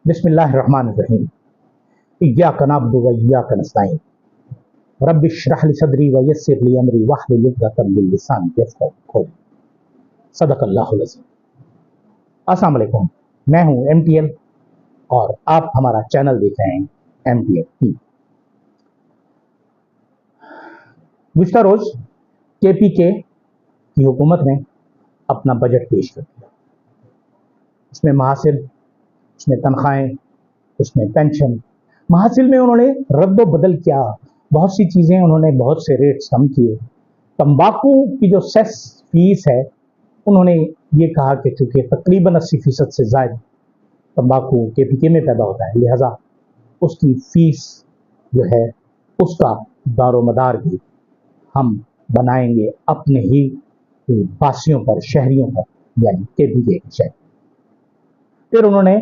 बिस्मिल्लाहिर्रहमानिर्रहीम। इय्याका नअब्दु व इय्याका नस्तईन। रब्बि इश्रह ली सदरी व यस्सिर ली अमरी वहलुल उक़दतम मिन लिसानी यफ़क़हू क़ौली। सदक़ल्लाहुल अज़ीम। अस्सलाम वालेकुम, मैं हूँ MTL और आप हमारा चैनल देख रहे हैं MTL टीवी। गुज़िश्ता रोज़ KPK की हुकूमत ने अपना बजट पेश कर दिया। उसमें महासिल, उसमें तनख्वाहें, उसमें पेंशन, महासिल में उन्होंने रद्द बदल किया, बहुत सी चीज़ें उन्होंने, बहुत से रेट्स कम किए। तंबाकू की जो सेस फीस है, उन्होंने ये कहा कि चूँकि तकरीबन 80% से ज़ायद तंबाकू KPK में पैदा होता है, लिहाजा उसकी फ़ीस जो है उसका दारोमदार भी हम बनाएंगे अपने ही वासियों पर, शहरियों पर, यानी KPK के शहर। फिर उन्होंने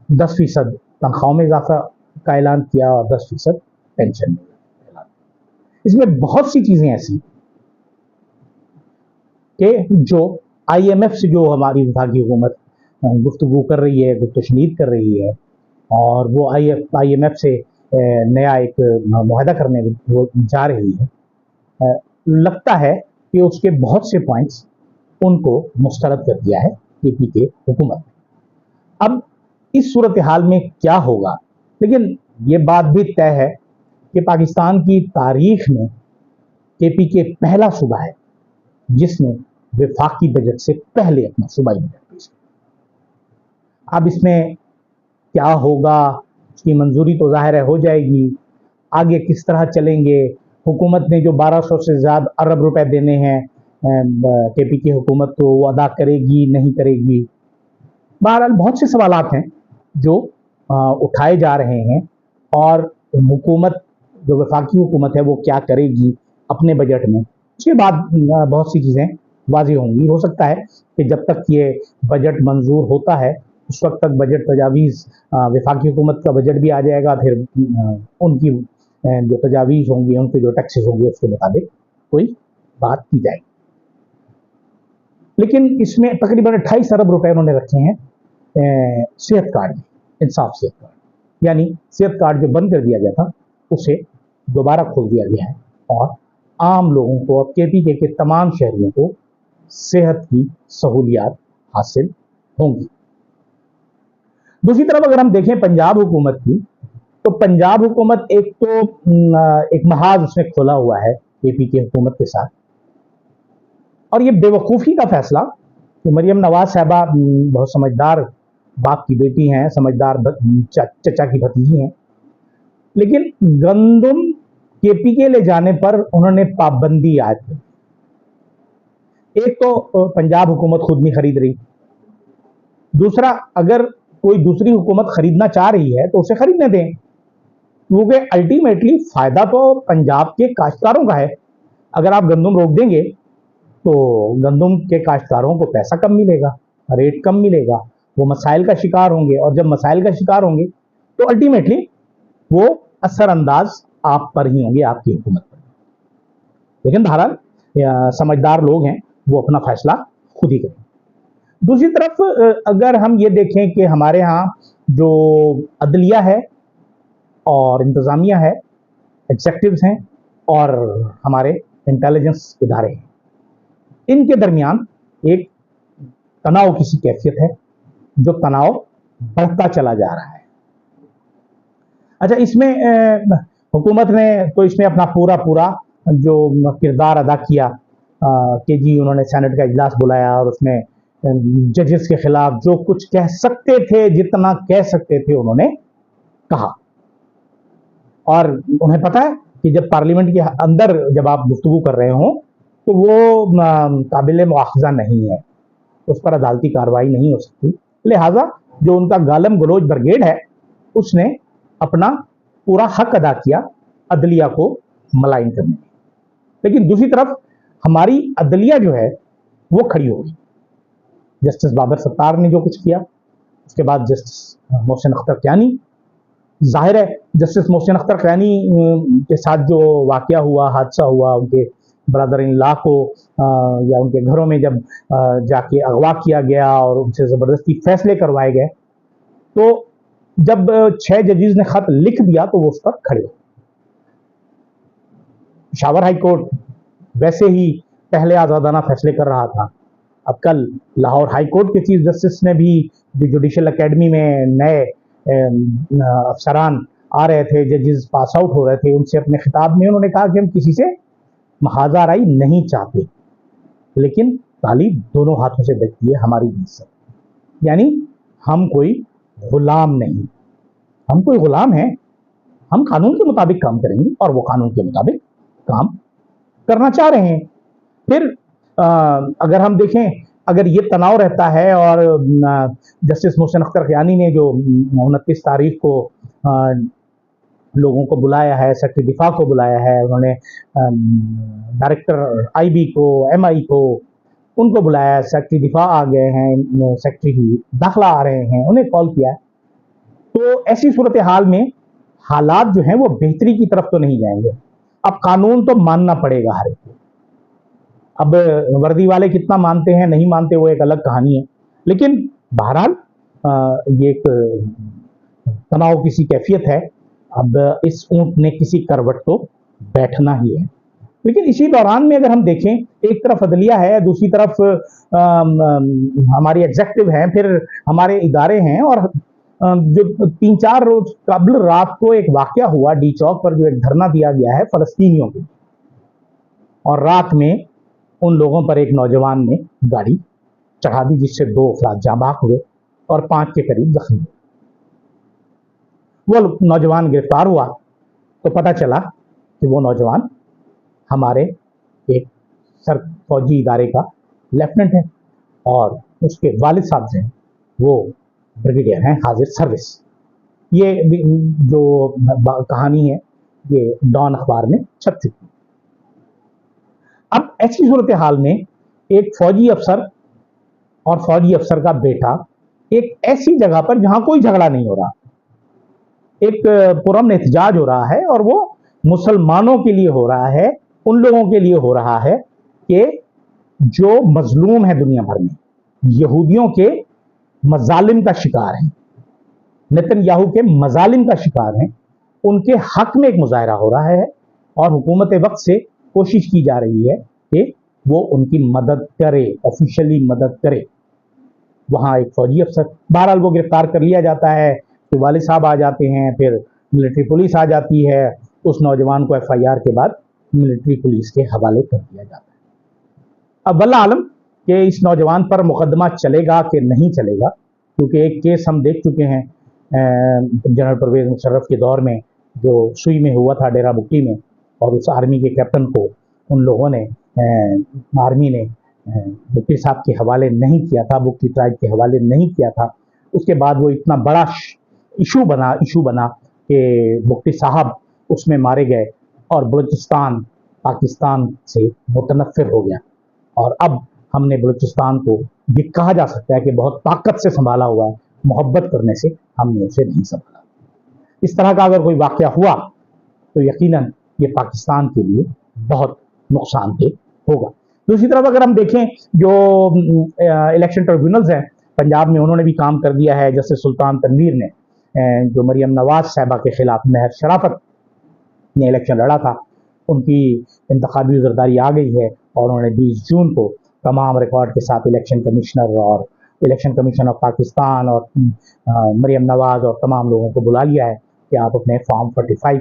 10% तनख्वाहों में इजाफा का ऐलान किया और 10% पेंशन में ऐलान। इसमें बहुत सी चीज़ें ऐसी कि जो IMF से जो हमारी विभागीय हुकूमत गुफ्तगू कर रही है, गुफ्तशनीद कर रही है, और वो IMF से नया एक मुआहदा करने वो जा रही है, लगता है कि उसके बहुत से पॉइंट्स उनको मुस्तरद कर दिया है KPK हुकूमत। अब इस सूरत हाल में क्या होगा, लेकिन ये बात भी तय है कि पाकिस्तान की तारीख में KPK पहला सूबा है जिसने वफाकी बजट से पहले अपना सूबाई बजट पेश किया। अब इसमें क्या होगा, उसकी मंजूरी तो जाहिर है हो जाएगी, आगे किस तरह चलेंगे, हुकूमत ने जो 1200 से ज़्यादा अरब रुपए देने हैं KPK हुकूमत को, वो अदा करेगी नहीं करेगी। बहरहाल बहुत से सवालात हैं जो उठाए जा रहे हैं, और हुकूमत जो वफाकी हुकूमत है वो क्या करेगी अपने बजट में, उसके बाद बहुत सी चीज़ें वाज़ेह होंगी। हो सकता है कि जब तक ये बजट मंजूर होता है उस वक्त तक बजट तजावीज़, वफाकी हुकूमत का बजट भी आ जाएगा, फिर उनकी जो तजावीज़ होंगी, उनके जो टैक्सेस होंगे उसके मुताबिक कोई बात की जाएगी। लेकिन इसमें तकरीबन 28 अरब रुपए उन्होंने रखे हैं सेहत कार्ड में, इंसाफ सेहत कार्ड, यानी सेहत कार्ड जो बंद कर दिया गया था उसे दोबारा खोल दिया गया है, और आम लोगों को, KPK के तमाम शहरियों को सेहत की सहूलियात हासिल होंगी। दूसरी तरफ अगर हम देखें पंजाब हुकूमत की, तो पंजाब हुकूमत एक महाज उसने खोला हुआ है KPK हुकूमत के साथ, और ये बेवकूफ़ी का फैसला कि मरियम नवाज साहबा बहुत समझदार बाप की बेटी हैं, समझदार चचा की भतीजी हैं, लेकिन गंदम KPK ले जाने पर उन्होंने पाबंदी आयद की। एक तो पंजाब हुकूमत खुद नहीं खरीद रही, दूसरा अगर कोई दूसरी हुकूमत खरीदना चाह रही है तो उसे खरीदने दें, क्योंकि अल्टीमेटली फ़ायदा तो पंजाब के काश्तकारों का है। अगर आप गंदम रोक देंगे तो गंदम के काश्तकारों को पैसा कम मिलेगा, रेट कम मिलेगा, वो मसाइल का शिकार होंगे, और जब मसाइल का शिकार होंगे तो अल्टीमेटली वो असरअंदाज आप पर ही होंगे, आपकी हुकूमत पर। लेकिन बहरहाल समझदार लोग हैं, वो अपना फैसला खुद ही करें। दूसरी तरफ अगर हम ये देखें कि हमारे यहाँ जो अदलिया है और इंतज़ामिया है, एग्जेक्टिव्स हैं और हमारे इंटेलिजेंस इदारे हैं, इनके दरमियान एक तनाव की सी कैफियत है, जो तनाव बढ़ता चला जा रहा है। अच्छा, इसमें हुकूमत ने तो इसमें अपना पूरा जो किरदार अदा किया कि जी उन्होंने सेनेट का इजलास बुलाया और उसमें जजेस के खिलाफ जो कुछ कह सकते थे, जितना कह सकते थे उन्होंने कहा, और उन्हें पता है कि जब पार्लियामेंट के अंदर जब आप गुफ्तगू कर रहे हो तो वो काबिल मुआखज़ा नहीं है, उस पर अदालती कार्रवाई नहीं हो सकती। लिहाजा जो उनका गालम गलोच ब्रिगेड है उसने अपना पूरा हक अदा किया अदलिया को मलाइन करने में। लेकिन दूसरी तरफ हमारी अदलिया जो है वो खड़ी हो गई। जस्टिस बाबर सत्तार ने जो कुछ किया, उसके बाद जस्टिस मोहसिन अख्तर क़यानी, जाहिर है जस्टिस मोहसिन अख्तर क़यानी के साथ जो वाक़या हुआ, हादसा हुआ, उनके ब्रदर इन लॉ को या उनके घरों में जब जाके अगवा किया गया और उनसे ज़बरदस्ती फैसले करवाए गए, तो जब 6 जजेस ने खत लिख दिया तो वो उस पर खड़े हो। पेशावर हाई कोर्ट वैसे ही पहले आजादाना फैसले कर रहा था, अब कल लाहौर हाई कोर्ट के चीफ जस्टिस ने भी जो जुडिशल एकेडमी में नए अफसरान आ रहे थे, जजेस पास आउट हो रहे थे, उनसे अपने खिताब में उन्होंने कहा कि हम किसी से महाजाराई नहीं चाहते, लेकिन ताली दोनों हाथों से बजती है हमारी इज्जत। यानी हम कोई गुलाम नहीं, हम कोई गुलाम हैं, हम कानून के मुताबिक काम करेंगे और वो कानून के मुताबिक काम करना चाह रहे हैं। फिर अगर हम देखें, अगर ये तनाव रहता है और जस्टिस मोहसिन अख्तर क़यानी ने जो 29 तारीख को लोगों को बुलाया है, सेक्रेटरी दिफा को बुलाया है, उन्होंने डायरेक्टर आईबी को, एमआई को, उनको बुलाया है, सेक्रेटरी दिफा आ गए हैं, सेक्रेटरी दाखिला आ रहे हैं, उन्हें कॉल किया है, तो ऐसी सूरत हाल में हालात जो हैं वो बेहतरी की तरफ तो नहीं जाएंगे। अब कानून तो मानना पड़ेगा हर एक को। अब वर्दी वाले कितना मानते हैं नहीं मानते वो एक अलग कहानी है, लेकिन बहरहाल ये एक तनाव किसी कैफियत है। अब इस ऊंट ने किसी करवट तो बैठना ही है। लेकिन इसी दौरान में अगर हम देखें, एक तरफ अदलिया है, दूसरी तरफ हमारी एग्जेक्टिव है, फिर हमारे इदारे हैं, और जो 3-4 रोज कबल रात को एक वाकया हुआ डी चौक पर, जो एक धरना दिया गया है फलस्तीनियों को, और रात में उन लोगों पर एक नौजवान ने गाड़ी चढ़ा दी, जिससे 2 अफराद जाँ बाक हुए और 5 के करीब जख्मी हुए। वो नौजवान गिरफ्तार हुआ तो पता चला कि वो नौजवान हमारे एक फौजी इदारे का लेफ्टिनेंट है, और उसके वालिद साहब हैं वो ब्रिगेडियर हैं हाजिर सर्विस। ये जो कहानी है ये डॉन अखबार में छप चुकी है। अब ऐसी सूरत हाल में एक फौजी अफसर और फौजी अफसर का बेटा एक ऐसी जगह पर जहां कोई झगड़ा नहीं हो रहा, एक पुरअमन एहतजाज हो रहा है, और वो मुसलमानों के लिए हो रहा है, उन लोगों के लिए हो रहा है कि जो मजलूम है दुनिया भर में, यहूदियों के मजालिम का शिकार हैं, नेतन्याहू के मजालिम का शिकार हैं, उनके हक में एक मुजाहरा हो रहा है, और हुकूमत वक्त से कोशिश की जा रही है कि वो उनकी मदद करे, ऑफिशियली मदद करे। वहां एक फौजी अफसर, बहरहाल वो गिरफ्तार कर लिया जाता है, फिर वालिद साहब आ जाते हैं, फिर मिलिट्री पुलिस आ जाती है, उस नौजवान को एफआईआर के बाद मिलिट्री पुलिस के हवाले कर दिया जाता है। अब वल्लाह आलम कि इस नौजवान पर मुकदमा चलेगा कि नहीं चलेगा, क्योंकि एक केस हम देख चुके हैं जनरल परवेज मुशर्रफ के दौर में, जो सुई में हुआ था डेरा बुक्टी में, और उस आर्मी के कैप्टन को उन लोगों ने, आर्मी ने बुक्टी साहब के हवाले नहीं किया था, बुक्टी ट्राइब के हवाले नहीं किया था। उसके बाद वो इतना बड़ा इशू बना कि बुक्टी साहब उसमें मारे गए, और बलूचिस्तान पाकिस्तान से मुतनफ़िर हो गया, और अब हमने बलूचिस्तान को ये कहा जा सकता है कि बहुत ताकत से संभाला हुआ है, मोहब्बत करने से हमने उसे नहीं संभाला। इस तरह का अगर कोई वाकया हुआ तो यकीनन ये पाकिस्तान के लिए बहुत नुकसानदेह होगा। दूसरी तरफ अगर हम देखें, जो इलेक्शन ट्रिब्यूनल्स हैं पंजाब में, उन्होंने भी काम कर दिया है। जस्टिस सुल्तान तनवीर ने, जो मरियम नवाज साहिबा के खिलाफ महर शराफत ने इलेक्शन लड़ा था, उनकी इंतखाबी गिरदारी आ गई है, और उन्होंने 20 जून को तमाम रिकॉर्ड के साथ इलेक्शन कमिश्नर और इलेक्शन कमीशन ऑफ पाकिस्तान और मरियम नवाज और तमाम लोगों को बुला लिया है कि आप अपने फॉर्म 45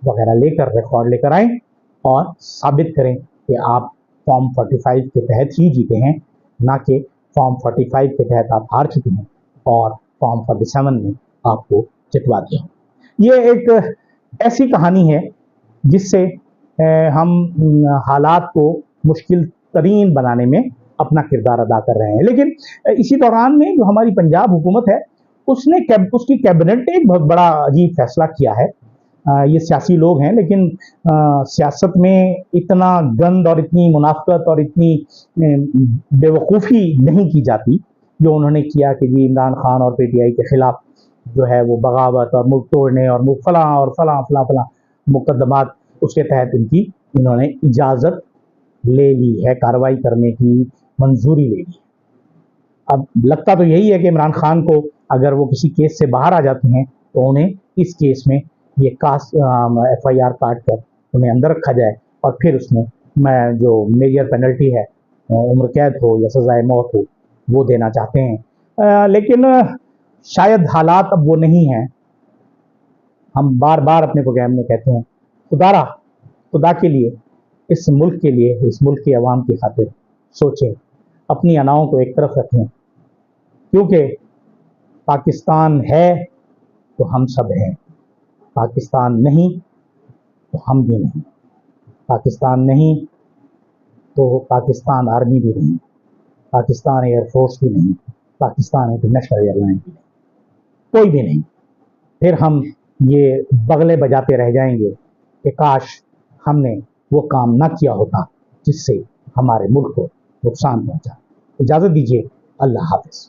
वगैरह लेकर, रिकॉर्ड लेकर आएँ और साबित करें कि आप फॉर्म 45 के तहत ही जीते हैं, ना कि फॉर्म 45 के तहत आप हार चुके हैं और फॉर्म 47 में आपको जितवा दिया। ये एक ऐसी कहानी है जिससे हम हालात को मुश्किल तरीन बनाने में अपना किरदार अदा कर रहे हैं। लेकिन इसी दौरान में जो हमारी पंजाब हुकूमत है, उसकी कैबिनेट ने एक बहुत बड़ा अजीब फैसला किया है। ये सियासी लोग हैं, लेकिन सियासत में इतना गंद और इतनी मुनाफकत और इतनी बेवकूफ़ी नहीं की जाती जो उन्होंने किया कि जी इमरान खान और पीटीआई के खिलाफ जो है वो बगावत और मुल्क तोड़ने और मुल्क फलां मुकदमात, उसके तहत इन्होंने इजाज़त ले ली है, कार्रवाई करने की मंजूरी ले ली। अब लगता तो यही है कि इमरान खान को अगर वो किसी केस से बाहर आ जाते हैं तो उन्हें इस केस में ये FIR काट कर उन्हें अंदर रखा जाए और फिर उसमें मैं जो मेजर पेनल्टी है उम्र कैद हो या सजाए मौत हो वो देना चाहते हैं। लेकिन शायद हालात अब वो नहीं हैं। हम बार बार अपने प्रोग्राम में कहते हैं खुदा के लिए, इस मुल्क के लिए, इस मुल्क की आवाम की खातिर सोचें, अपनी अनाओं को एक तरफ रखें, क्योंकि पाकिस्तान है तो हम सब हैं, पाकिस्तान नहीं तो हम भी नहीं, पाकिस्तान नहीं तो पाकिस्तान आर्मी भी नहीं, पाकिस्तान एयरफोर्स भी नहीं, पाकिस्तान इंटरनेशनल एयरलाइन भी नहीं, कोई भी नहीं। फिर हम ये बगले बजाते रह जाएंगे कि काश हमने वो काम ना किया होता जिससे हमारे मुल्क को नुकसान पहुंचा। इजाज़त दीजिए, अल्लाह हाफ़िज़।